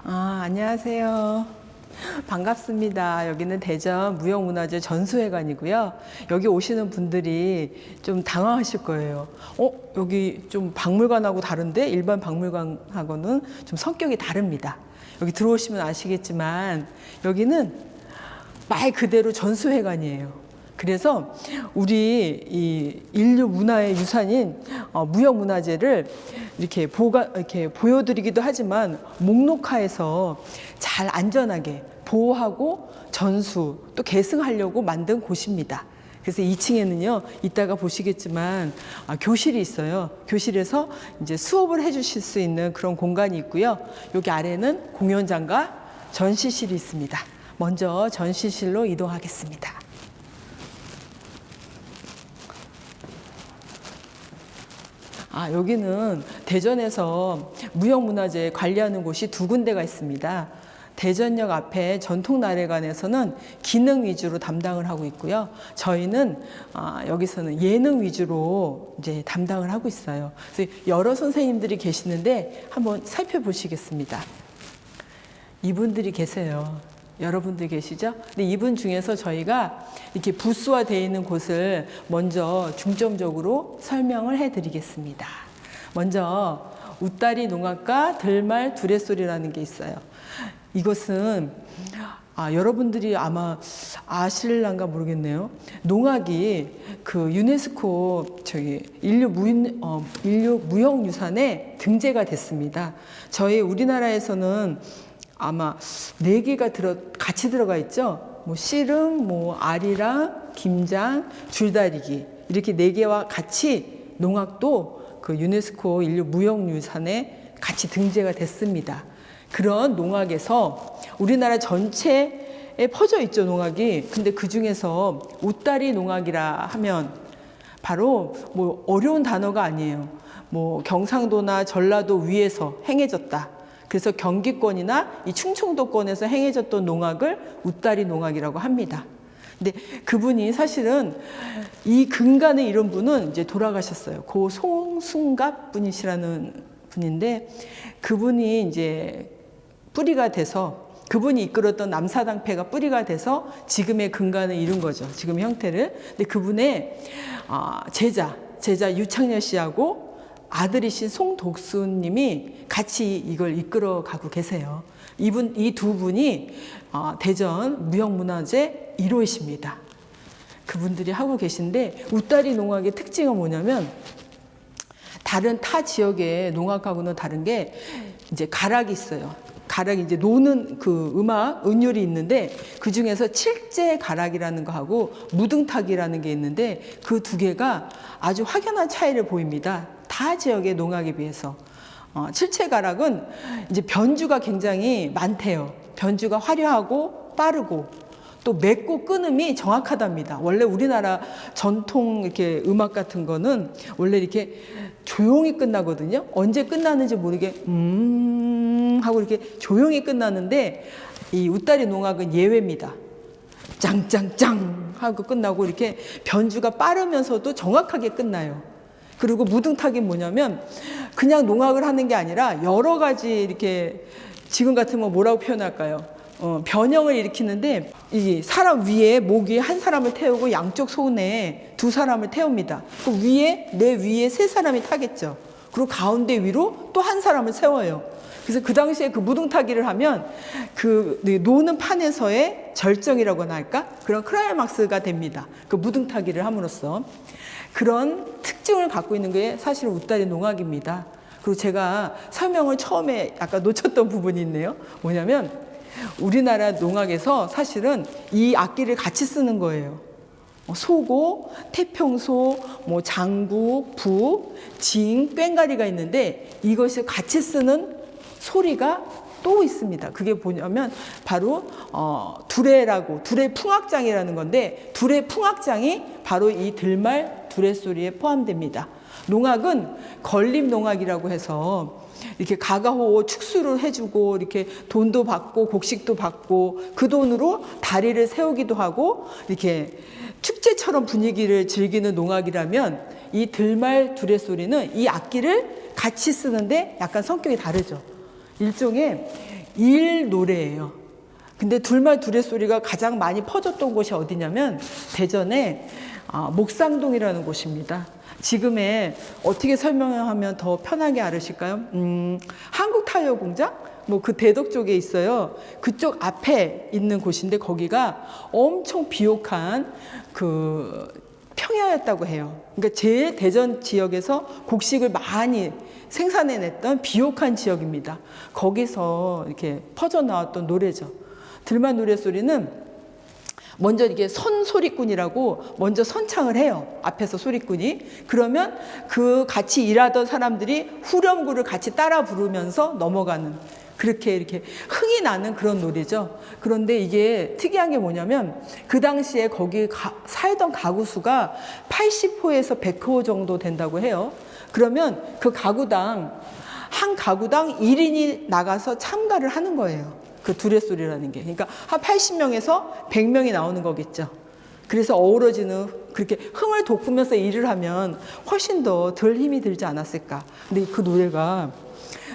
안녕하세요. 반갑습니다. 여기는 대전 무형문화재 전수회관이고요. 여기 오시는 분들이 좀 당황하실 거예요. 여기 좀 박물관하고 다른데 일반 박물관하고는 좀 성격이 다릅니다. 여기 들어오시면 아시겠지만 여기는 말 그대로 전수회관이에요. 그래서 우리 이 인류 문화의 유산인 무형문화재를 이렇게 보여드리기도 하지만 목록화해서 잘 안전하게 보호하고 전수 또 계승하려고 만든 곳입니다. 그래서 2층에는요, 이따가 보시겠지만 교실이 있어요. 교실에서 이제 수업을 해주실 수 있는 그런 공간이 있고요. 여기 아래는 공연장과 전시실이 있습니다. 먼저 전시실로 이동하겠습니다. 여기는 대전에서 무형문화재 관리하는 곳이 두 군데가 있습니다. 대전역 앞에 전통나래관에서는 기능 위주로 담당을 하고 있고요. 저희는 여기서는 예능 위주로 이제 담당을 하고 있어요. 그래서 여러 선생님들이 계시는데 한번 살펴보시겠습니다. 이분들이 계세요. 여러분들 계시죠? 근데 이분 중에서 저희가 이렇게 부스화되어 있는 곳을 먼저 중점적으로 설명을 해드리겠습니다. 먼저 웃다리 농악과 들말 두레소리라는 게 있어요. 이것은 여러분들이 아마 아실란가 모르겠네요. 농악이 그 유네스코 인류 무형유산에 등재가 됐습니다. 저희 우리나라에서는 아마 4개가 같이 들어가 있죠. 씨름, 아리랑, 김장, 줄다리기 이렇게 4개와 같이 농악도 그 유네스코 인류 무형유산에 같이 등재가 됐습니다. 그런 농악에서 우리나라 전체에 퍼져 있죠, 농악이. 근데 그 중에서 웃다리 농악이라 하면 바로 어려운 단어가 아니에요. 경상도나 전라도 위에서 행해졌다. 그래서 경기권이나 이 충청도권에서 행해졌던 농악을 웃다리 농악이라고 합니다. 근데 그분이 사실은 이 근간에 이런 분은 이제 돌아가셨어요. 고 송순갑 분이시라는 분인데 그분이 이제 뿌리가 돼서 그분이 이끌었던 남사당패가 뿌리가 돼서 지금의 근간을 이룬 거죠. 지금 형태를. 근데 그분의 제자 유창렬 씨하고 아들이신 송독수님이 같이 이걸 이끌어 가고 계세요. 이 두 분이 대전 무형문화재 1호이십니다. 그분들이 하고 계신데 웃다리 농악의 특징은 뭐냐면 다른 타 지역의 농악하고는 다른 게 이제 가락이 있어요. 가락이 이제 노는 그 은율이 있는데 그 중에서 칠제 가락이라는 거하고 무등탁이라는 게 있는데 그 두 개가 아주 확연한 차이를 보입니다. 타 지역의 농악에 비해서. 칠제 가락은 이제 변주가 굉장히 많대요. 변주가 화려하고 빠르고 또 맺고 끊음이 정확하답니다. 원래 우리나라 전통 이렇게 음악 같은 거는 원래 이렇게 조용히 끝나거든요. 언제 끝나는지 모르게 하고 이렇게 조용히 끝나는데 이 웃다리 농악은 예외입니다. 짱짱짱 하고 끝나고 이렇게 변주가 빠르면서도 정확하게 끝나요. 그리고 무등탁이 뭐냐면 그냥 농악을 하는 게 아니라 여러 가지 이렇게 지금 같으면 뭐라고 표현할까요? 변형을 일으키는데 이 사람 위에 목 위에 한 사람을 태우고 양쪽 손에 2사람을 태웁니다. 그 내 위에 3사람이 타겠죠. 그리고 가운데 위로 또 한 사람을 세워요. 그래서 그 당시에 그 무등타기를 하면 그 노는 판에서의 절정이라고나 할까? 그런 클라이막스가 됩니다. 그 무등타기를 함으로써. 그런 특징을 갖고 있는 게 사실 웃다리 농악입니다. 그리고 제가 설명을 처음에 약간 놓쳤던 부분이 있네요. 뭐냐면 우리나라 농악에서 사실은 이 악기를 같이 쓰는 거예요. 소고, 태평소, 장구, 부, 징, 꽹과리가 있는데 이것을 같이 쓰는 소리가 또 있습니다. 그게 뭐냐면 바로 두레 풍악장이라는 건데 두레 풍악장이 바로 이 들말 두레소리에 포함됩니다. 농악은 건립농악이라고 해서 이렇게 가가호 축수를 해주고 이렇게 돈도 받고 곡식도 받고 그 돈으로 다리를 세우기도 하고 이렇게 축제처럼 분위기를 즐기는 농악이라면 이 들말 두레소리는 이 악기를 같이 쓰는데 약간 성격이 다르죠. 일종의 일 노래예요. 근데 둘말 둘의 소리가 가장 많이 퍼졌던 곳이 어디냐면 대전의 목상동이라는 곳입니다. 지금의 어떻게 설명하면 더 편하게 알으실까요? 한국타이어공장? 뭐 그 대덕 쪽에 있어요. 그쪽 앞에 있는 곳인데 거기가 엄청 비옥한 그 평야였다고 해요. 그러니까 제일 대전 지역에서 곡식을 많이 생산해냈던 비옥한 지역입니다. 거기서 이렇게 퍼져나왔던 노래죠. 들만 노래소리는 먼저 이게 선소리꾼이라고 먼저 선창을 해요. 앞에서 소리꾼이. 그러면 그 같이 일하던 사람들이 후렴구를 같이 따라 부르면서 넘어가는, 그렇게 이렇게 흥이 나는 그런 노래죠. 그런데 이게 특이한 게 뭐냐면 그 당시에 거기 살던 가구 수가 80호에서 100호 정도 된다고 해요. 그러면 그 가구당 한 가구당 1인이 나가서 참가를 하는 거예요. 그 두레소리라는 게. 그러니까 한 80명에서 100명이 나오는 거겠죠. 그래서 어우러지는, 그렇게 흥을 돋구면서 일을 하면 훨씬 더 덜 힘이 들지 않았을까. 근데 그 노래가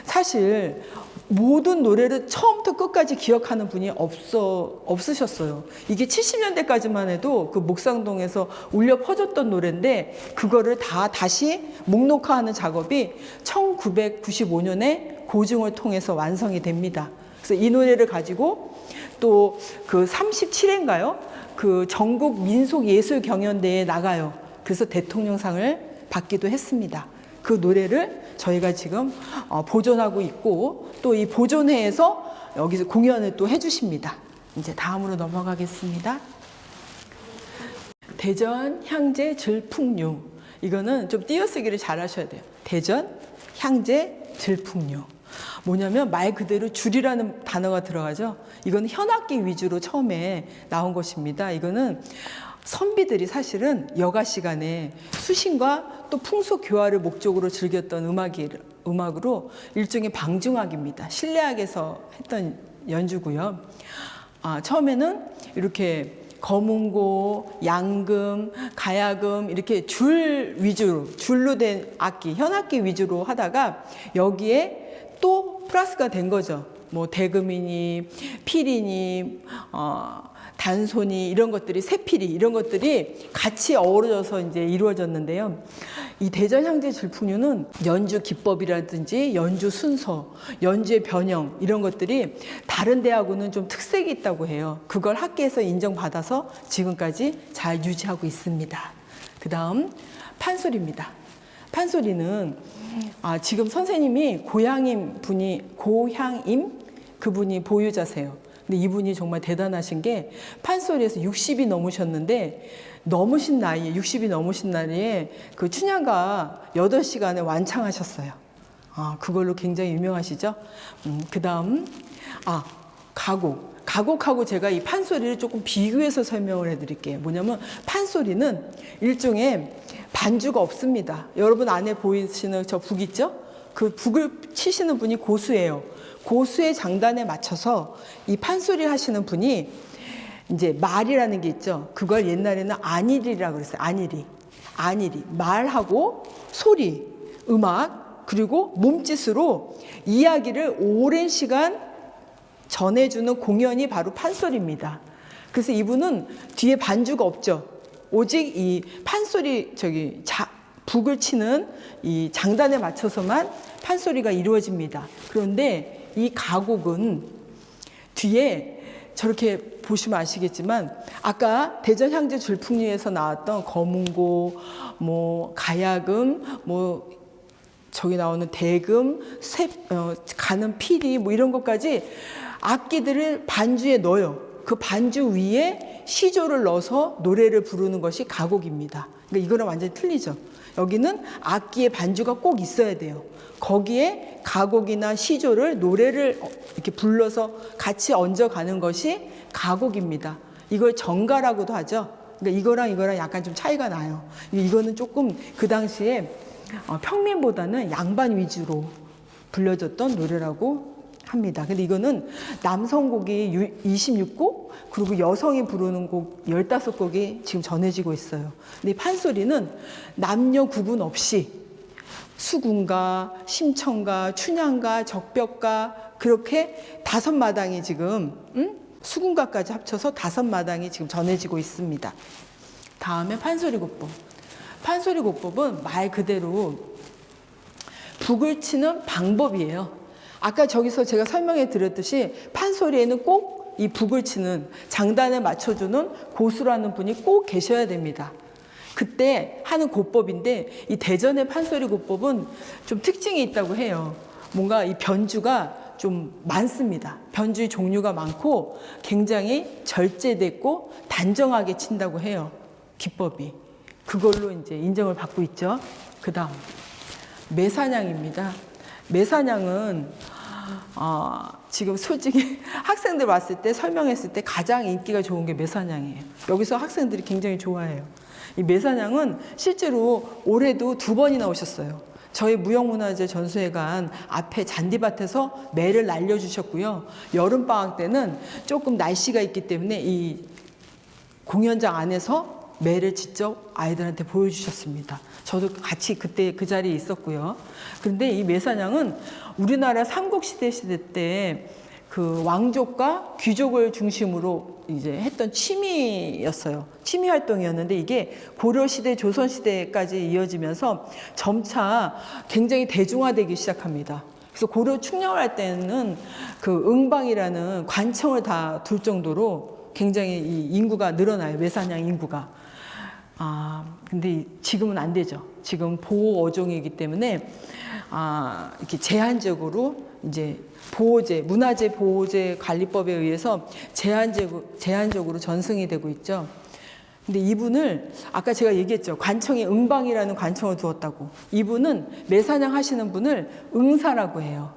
사실 모든 노래를 처음부터 끝까지 기억하는 분이 없으셨어요. 이게 70년대까지만 해도 그 목상동에서 울려 퍼졌던 노래인데 그거를 다시 목록화하는 작업이 1995년에 고증을 통해서 완성이 됩니다. 그래서 이 노래를 가지고 또 그 37회인가요? 그 전국 민속예술경연대회에 나가요. 그래서 대통령상을 받기도 했습니다. 그 노래를 저희가 지금 보존하고 있고 또 이 보존회에서 여기서 공연을 또 해주십니다. 이제 다음으로 넘어가겠습니다. 대전 향제 들풍류. 이거는 좀 띄어쓰기를 잘 하셔야 돼요. 대전 향제 들풍류. 뭐냐면 말 그대로 줄이라는 단어가 들어가죠. 이건 현악기 위주로 처음에 나온 것입니다. 이거는 선비들이 사실은 여가 시간에 수신과 또 풍속 교화를 목적으로 즐겼던 음악으로 일종의 방중악입니다. 실내악에서 했던 연주고요. 처음에는 이렇게 거문고, 양금, 가야금 이렇게 줄로 된 악기, 현악기 위주로 하다가 여기에 또 플러스가 된 거죠. 뭐 대금이니 피리니 단소니 이런 것들이, 새피리 이런 것들이 같이 어우러져서 이제 이루어졌는데요. 이 대전 향제 질풍류는 연주 기법이라든지 연주 순서, 연주의 변형 이런 것들이 다른 데하고는 좀 특색이 있다고 해요. 그걸 학계에서 인정받아서 지금까지 잘 유지하고 있습니다. 그 다음 판소리입니다. 판소리는 지금 선생님이 고향임 그분이 보유자세요. 근데 이분이 정말 대단하신 게 판소리에서 60이 넘으셨는데 60이 넘으신 나이에 그 춘향가 8시간에 완창하셨어요. 그걸로 굉장히 유명하시죠. 그 다음 가곡하고 제가 이 판소리를 조금 비교해서 설명을 해드릴게요. 뭐냐면 판소리는 일종의 반주가 없습니다. 여러분 안에 보이시는 저 북 있죠? 그 북을 치시는 분이 고수예요. 고수의 장단에 맞춰서 이 판소리 하시는 분이 이제 말이라는 게 있죠. 그걸 옛날에는 안일이라고 그랬어요. 안일이. 말하고 소리, 음악, 그리고 몸짓으로 이야기를 오랜 시간 전해주는 공연이 바로 판소리입니다. 그래서 이분은 뒤에 반주가 없죠. 오직 이 판소리, 북을 치는 이 장단에 맞춰서만 판소리가 이루어집니다. 그런데 이 가곡은 뒤에 저렇게 보시면 아시겠지만 아까 대전 향제 줄풍류에서 나왔던 거문고, 뭐 가야금, 뭐 저기 나오는 대금, 가는 피리 뭐 이런 것까지 악기들을 반주에 넣어요. 그 반주 위에 시조를 넣어서 노래를 부르는 것이 가곡입니다. 그러니까 이거랑 완전히 틀리죠. 여기는 악기의 반주가 꼭 있어야 돼요. 거기에 가곡이나 시조를, 노래를 이렇게 불러서 같이 얹어가는 것이 가곡입니다. 이걸 정가라고도 하죠. 그러니까 이거랑 약간 좀 차이가 나요. 이거는 조금 그 당시에 평민보다는 양반 위주로 불려졌던 노래라고 합니다. 근데 이거는 남성곡이 26곡, 그리고 여성이 부르는 곡 15곡이 지금 전해지고 있어요. 근데 판소리는 남녀 구분 없이 수군가, 심청가, 춘향가, 적벽가 그렇게 5마당이 지금 수군가까지 합쳐서 5마당이 지금 전해지고 있습니다. 다음에 판소리곡법. 판소리곡법은 말 그대로 북을 치는 방법이에요. 아까 저기서 제가 설명해 드렸듯이 판소리에는 꼭 이 북을 치는 장단에 맞춰주는 고수라는 분이 꼭 계셔야 됩니다. 그때 하는 고법인데 이 대전의 판소리 고법은 좀 특징이 있다고 해요. 뭔가 이 변주가 좀 많습니다. 변주의 종류가 많고 굉장히 절제됐고 단정하게 친다고 해요. 기법이. 그걸로 이제 인정을 받고 있죠. 그 다음 매사냥입니다. 매사냥은 지금 솔직히 학생들 왔을 때 설명했을 때 가장 인기가 좋은 게 매사냥이에요. 여기서 학생들이 굉장히 좋아해요. 이 매사냥은 실제로 올해도 2번이나 오셨어요. 저희 무형문화재 전수회관 앞에 잔디밭에서 매를 날려주셨고요. 여름방학 때는 조금 날씨가 있기 때문에 이 공연장 안에서 매를 직접 아이들한테 보여주셨습니다. 저도 같이 그때 그 자리에 있었고요. 그런데 이 매사냥은 우리나라 삼국시대 때 그 왕족과 귀족을 중심으로 이제 했던 취미였어요. 취미 활동이었는데 이게 고려시대, 조선시대까지 이어지면서 점차 굉장히 대중화되기 시작합니다. 그래서 고려 충녕을 할 때는 그 응방이라는 관청을 다 둘 정도로 굉장히 이 인구가 늘어나요. 매사냥 인구가. 근데 지금은 안 되죠. 지금 보호 어종이기 때문에 이렇게 제한적으로 이제 보호제, 문화재 보호제 관리법에 의해서 제한적으로 전승이 되고 있죠. 근데 이분을 아까 제가 얘기했죠. 관청에 응방이라는 관청을 두었다고. 이분은 매사냥 하시는 분을 응사라고 해요.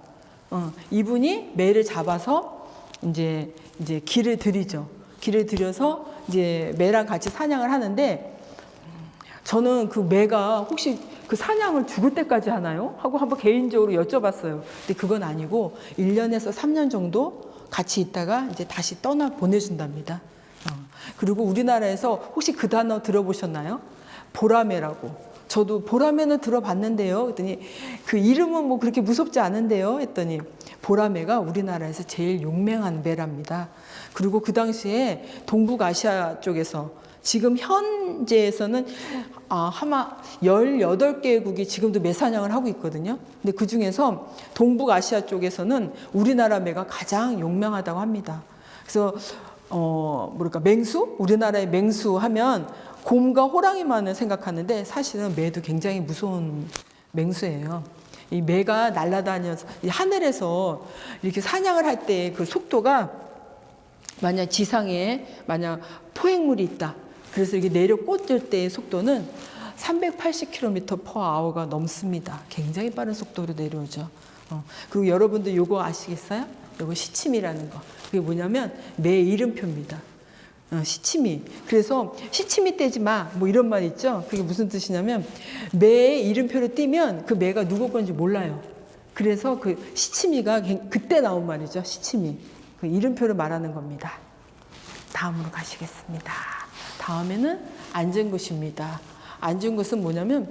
이분이 매를 잡아서 이제 길을 들이죠. 길을 들여서 이제 매랑 같이 사냥을 하는데 저는 그 매가 혹시 그 사냥을 죽을 때까지 하나요? 하고 한번 개인적으로 여쭤봤어요. 근데 그건 아니고 1년에서 3년 정도 같이 있다가 이제 다시 떠나 보내준답니다. 그리고 우리나라에서 혹시 그 단어 들어보셨나요? 보라매라고. 저도 보라매는 들어봤는데요. 그랬더니 그 이름은 뭐 그렇게 무섭지 않은데요. 했더니 보라매가 우리나라에서 제일 용맹한 매랍니다. 그리고 그 당시에 동북아시아 쪽에서 지금 현재에서는 아마 18개국이 지금도 매사냥을 하고 있거든요. 근데 그 중에서 동북아시아 쪽에서는 우리나라 매가 가장 용맹하다고 합니다. 그래서 뭐랄까 맹수? 우리나라의 맹수 하면 곰과 호랑이만을 생각하는데 사실은 매도 굉장히 무서운 맹수예요. 이 매가 날아다녀서 하늘에서 이렇게 사냥을 할 때 그 속도가 만약 지상에 만약 포획물이 있다. 그래서 이게 내려 꽂을 때의 속도는 380km/h가 넘습니다. 굉장히 빠른 속도로 내려오죠. 그리고 여러분들 요거 아시겠어요? 요거 시침이라는 거. 그게 뭐냐면 매 이름표입니다. 시침이. 그래서 시침이 떼지 마. 뭐 이런 말 있죠? 그게 무슨 뜻이냐면 매의 이름표를 띄면 그 매가 누구 건지 몰라요. 그래서 그 시침이가 그때 나온 말이죠. 시침이. 그 이름표를 말하는 겁니다. 다음으로 가시겠습니다. 다음에는 앉은굿입니다. 앉은굿은 뭐냐면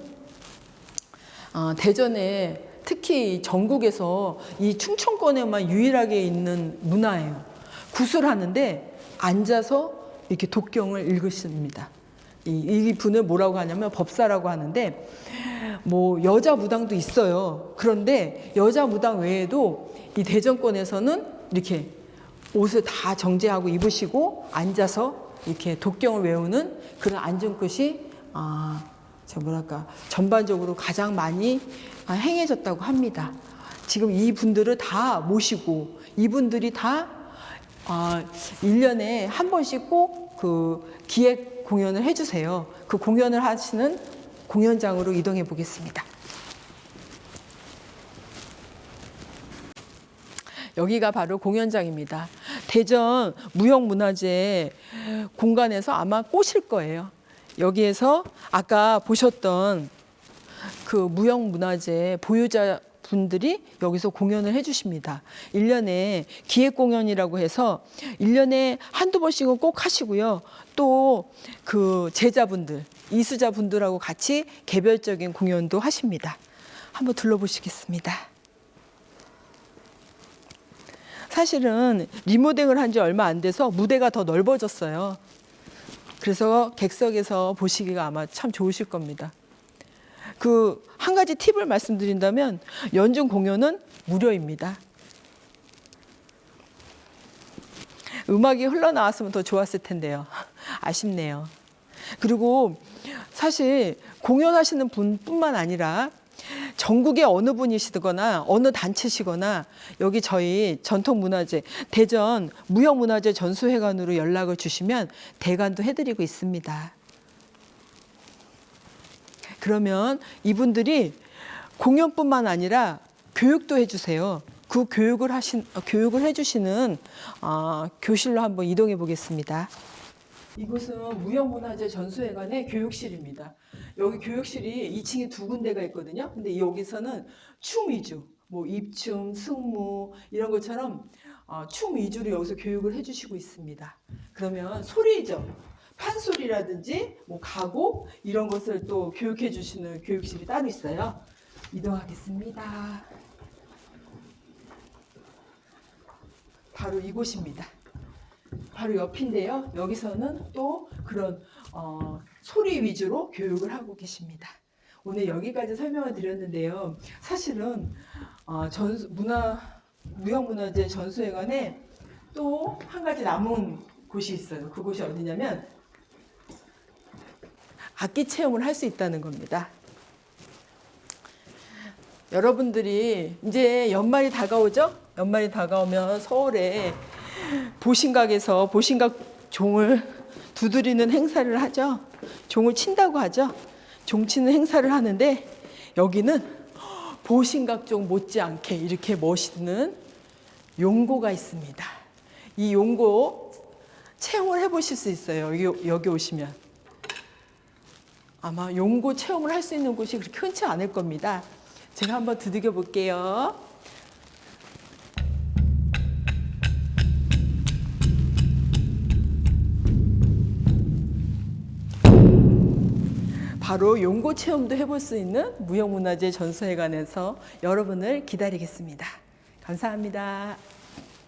대전에 특히 전국에서 이 충청권에만 유일하게 있는 문화예요. 굿을 하는데 앉아서 이렇게 독경을 읽으십니다. 이 분을 뭐라고 하냐면 법사라고 하는데 뭐 여자 무당도 있어요. 그런데 여자 무당 외에도 이 대전권에서는 이렇게 옷을 다 정제하고 입으시고 앉아서 이렇게 독경을 외우는 그런 앉은굿이 전반적으로 가장 많이 행해졌다고 합니다. 지금 이 분들을 다 모시고 이분들이 다 1년에 한 번씩 꼭 그 기획 공연을 해주세요. 그 공연을 하시는 공연장으로 이동해 보겠습니다. 여기가 바로 공연장입니다. 대전 무형문화재 공간에서 아마 꼬실 거예요. 여기에서 아까 보셨던 그 무형문화재 보유자 분들이 여기서 공연을 해주십니다. 1년에 기획공연이라고 해서 1년에 한두 번씩은 꼭 하시고요. 또 그 제자분들, 이수자분들하고 같이 개별적인 공연도 하십니다. 한번 둘러보시겠습니다. 사실은 리모델을 한 지 얼마 안 돼서 무대가 더 넓어졌어요. 그래서 객석에서 보시기가 아마 참 좋으실 겁니다. 한 가지 팁을 말씀드린다면 연중 공연은 무료입니다. 음악이 흘러나왔으면 더 좋았을 텐데요. 아쉽네요. 그리고 사실 공연하시는 분뿐만 아니라 전국의 어느 분이시거나 어느 단체시거나 여기 저희 전통문화재 대전 무형문화재 전수회관으로 연락을 주시면 대관도 해드리고 있습니다. 그러면 이분들이 공연뿐만 아니라 교육도 해주세요. 그 교육을 해주시는 교실로 한번 이동해 보겠습니다. 이곳은 무형문화재 전수회관의 교육실입니다. 여기 교육실이 2층에 두 군데가 있거든요. 근데 여기서는 춤 위주, 뭐 입춤, 승무 이런 것처럼 춤 위주로 여기서 교육을 해주시고 있습니다. 그러면 소리죠. 판소리라든지 뭐 가곡 이런 것을 또 교육해 주시는 교육실이 따로 있어요. 이동하겠습니다. 바로 이곳입니다. 바로 옆인데요. 여기서는 또 그런 소리 위주로 교육을 하고 계십니다. 오늘 여기까지 설명을 드렸는데요. 사실은 무형문화재 전수회관에 또 한 가지 남은 곳이 있어요. 그곳이 어디냐면 악기 체험을 할 수 있다는 겁니다. 여러분들이 이제 연말이 다가오죠? 연말이 다가오면 서울에 보신각에서 보신각 종을 두드리는 행사를 하죠. 종을 친다고 하죠. 종 치는 행사를 하는데 여기는 보신각종 못지않게 이렇게 멋있는 용고가 있습니다. 이 용고 체험을 해보실 수 있어요. 여기 오시면. 아마 용고 체험을 할 수 있는 곳이 그렇게 흔치 않을 겁니다. 제가 한번 두들겨 볼게요. 바로 용고 체험도 해볼 수 있는 무형문화재 전수회관에서 여러분을 기다리겠습니다. 감사합니다.